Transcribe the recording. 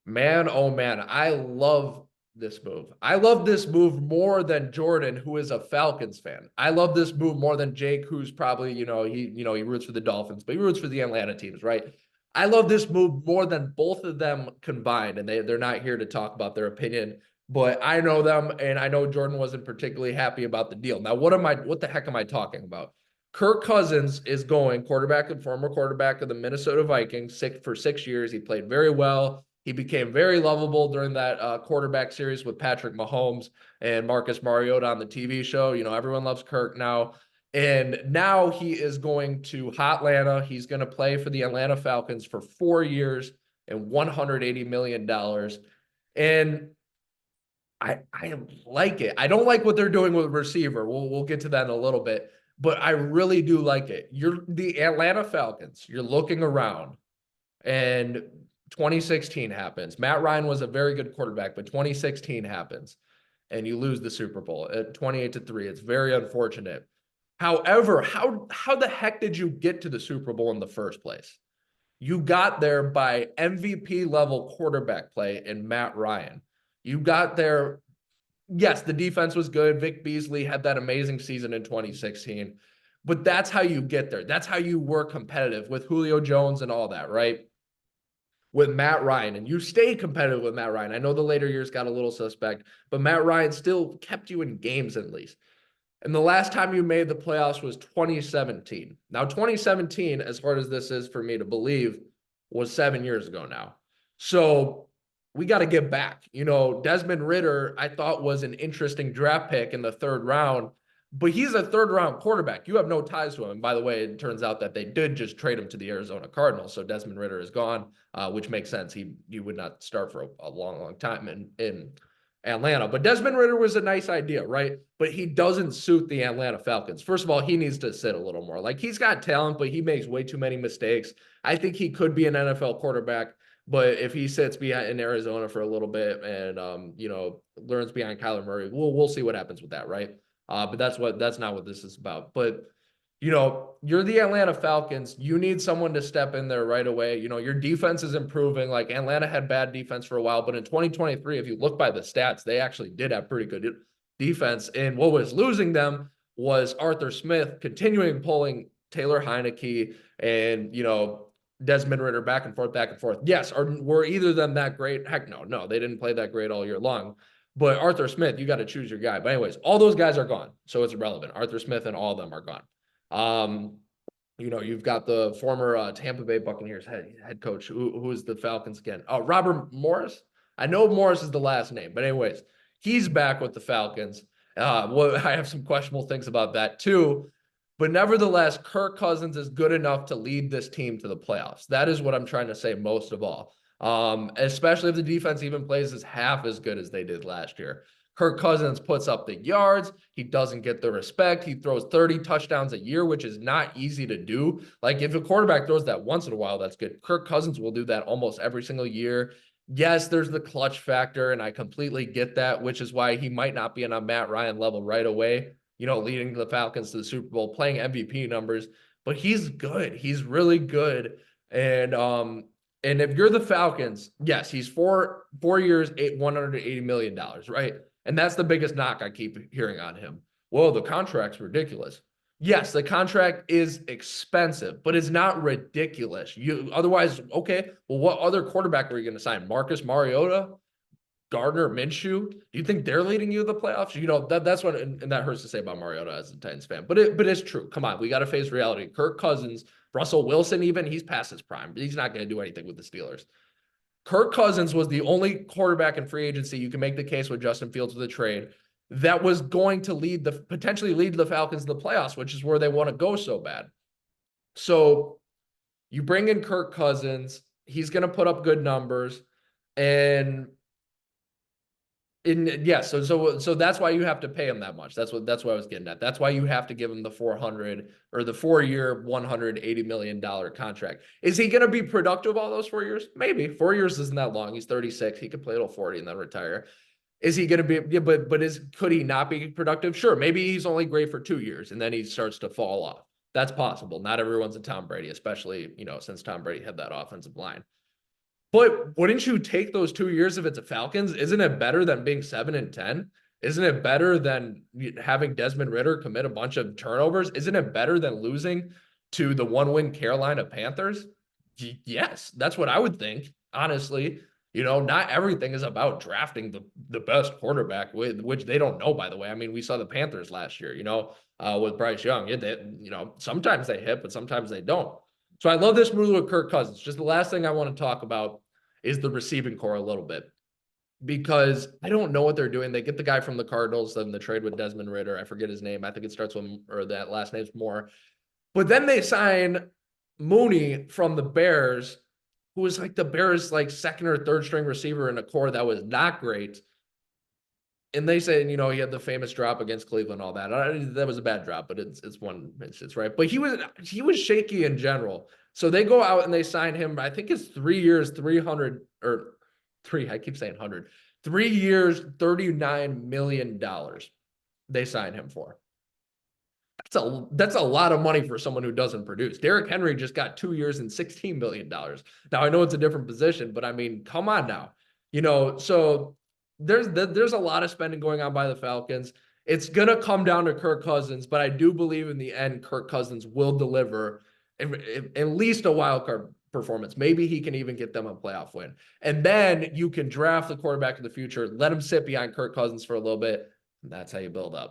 Man, oh man, I love this move. I love this move more than Jordan, who is a Falcons fan. I love this move more than Jake, who's probably, he roots for the Dolphins, but he roots for the Atlanta teams, right? I love this move more than both of them combined, and they're not here to talk about their opinion, but I know them, and I know Jordan wasn't particularly happy about the deal. Now, what the heck am I talking about? Kirk Cousins is going quarterback and former quarterback of the Minnesota Vikings for 6 years. He played very well. He became very lovable during that quarterback series with Patrick Mahomes and Marcus Mariota on the TV show. Everyone loves Kirk now. And now he is going to Hotlanta. He's going to play for the Atlanta Falcons for 4 years and $180 million. And I like it. I don't like what they're doing with receiver. We'll get to that in a little bit, but I really do like it. You're the Atlanta Falcons. You're looking around, and 2016 happens. Matt Ryan was a very good quarterback, but 2016 happens, and you lose the Super Bowl at 28-3. It's very unfortunate. However, how the heck did you get to the Super Bowl in the first place? You got there by MVP level quarterback play in Matt Ryan. You got there. Yes, the defense was good. Vic Beasley had that amazing season in 2016, but that's how you get there. That's how you were competitive with Julio Jones and all that, right? With Matt Ryan, and you stayed competitive with Matt Ryan. I know the later years got a little suspect, but Matt Ryan still kept you in games at least. And the last time you made the playoffs was 2017. Now, 2017, as hard as this is for me to believe, was 7 years ago now. So we got to get back. Desmond Ridder, I thought was an interesting draft pick in the third round, but he's a third round quarterback. You have no ties to him. And by the way, it turns out that they did just trade him to the Arizona Cardinals. So Desmond Ridder is gone, which makes sense. He would not start for a long, long time in Atlanta. But Desmond Ridder was a nice idea, right? But he doesn't suit the Atlanta Falcons. First of all, he needs to sit a little more. Like, he's got talent, but he makes way too many mistakes. I think he could be an NFL quarterback, but if he sits behind in Arizona for a little bit and learns behind Kyler Murray, we'll see what happens with that, right? But that's not what this is about. But you're the Atlanta Falcons. You need someone to step in there right away. Your defense is improving. Like, Atlanta had bad defense for a while, but in 2023, if you look by the stats, they actually did have pretty good defense. And what was losing them was Arthur Smith continuing pulling Taylor Heineke and, Desmond Ridder back and forth, back and forth. Yes, were either of them that great? Heck no, they didn't play that great all year long. But Arthur Smith, you got to choose your guy. But anyways, all those guys are gone, so it's irrelevant. Arthur Smith and all of them are gone. You've got the former Tampa Bay Buccaneers head coach, who is the Falcons again? Oh, Robert Morris. I know Morris is the last name, but anyways, he's back with the Falcons. I have some questionable things about that too. But nevertheless, Kirk Cousins is good enough to lead this team to the playoffs. That is what I'm trying to say most of all. Especially if the defense even plays as half as good as they did last year. Kirk Cousins puts up the yards. He doesn't get the respect. He throws 30 touchdowns a year, which is not easy to do. Like, if a quarterback throws that once in a while, that's good. Kirk Cousins will do that almost every single year. Yes, there's the clutch factor, and I completely get that, which is why he might not be on a Matt Ryan level right away, leading the Falcons to the Super Bowl, playing MVP numbers. But he's good. He's really good. And if you're the Falcons, yes, he's 4 years, $180 million, right? And that's the biggest knock I keep hearing on him. Whoa, the contract's ridiculous. Yes, the contract is expensive, but it's not ridiculous. Otherwise, okay, well, what other quarterback are you going to sign? Marcus Mariota? Gardner Minshew? Do you think they're leading you to the playoffs? That's what, and that hurts to say about Mariota as a Titans fan, but it's true. Come on, we got to face reality. Kirk Cousins, Russell Wilson, even, he's past his prime. He's not going to do anything with the Steelers. Kirk Cousins was the only quarterback in free agency, you can make the case with Justin Fields with a trade, that was going to potentially lead the Falcons to the playoffs, which is where they want to go so bad. So you bring in Kirk Cousins, he's going to put up good numbers, so that's why you have to pay him that much. That's what I was getting at. That's why you have to give him the 4-year, $180 million contract. Is he going to be productive all those 4 years? Maybe. 4 years isn't that long. He's 36. He could play till 40 and then retire. Is he going to be? Yeah, but could he not be productive? Sure. Maybe he's only great for 2 years and then he starts to fall off. That's possible. Not everyone's a Tom Brady, especially since Tom Brady had that offensive line. But wouldn't you take those 2 years if it's a Falcons? Isn't it better than being 7-10? Isn't it better than having Desmond Ridder commit a bunch of turnovers? Isn't it better than losing to the 1-win Carolina Panthers? Yes, that's what I would think, honestly. Not everything is about drafting the best quarterback, which they don't know, by the way. I mean, we saw the Panthers last year, with Bryce Young. Sometimes they hit, but sometimes they don't. So I love this move with Kirk Cousins. Just the last thing I want to talk about is the receiving core a little bit, because I don't know what they're doing. They get the guy from the Cardinals, then the trade with Desmond Ridder. I forget his name. I think it starts with, or that last name's Moore. But then they sign Mooney from the Bears, who was like the Bears' like second or third string receiver in a core that was not great. And they say, he had the famous drop against Cleveland, all that. That was a bad drop, but it's right. But he was shaky in general. So they go out and they sign him. I think it's 3 years, 300 or three. I keep saying 100. 3 years, $39 million. They sign him for. That's a lot of money for someone who doesn't produce. Derrick Henry just got 2 years and $16 million. Now I know it's a different position, but I mean, come on now. So there's a lot of spending going on by the Falcons. It's going to come down to Kirk Cousins, but I do believe in the end, Kirk Cousins will deliver at least a wild card performance. Maybe he can even get them a playoff win. And then you can draft the quarterback of the future, let him sit behind Kirk Cousins for a little bit. And that's how you build up.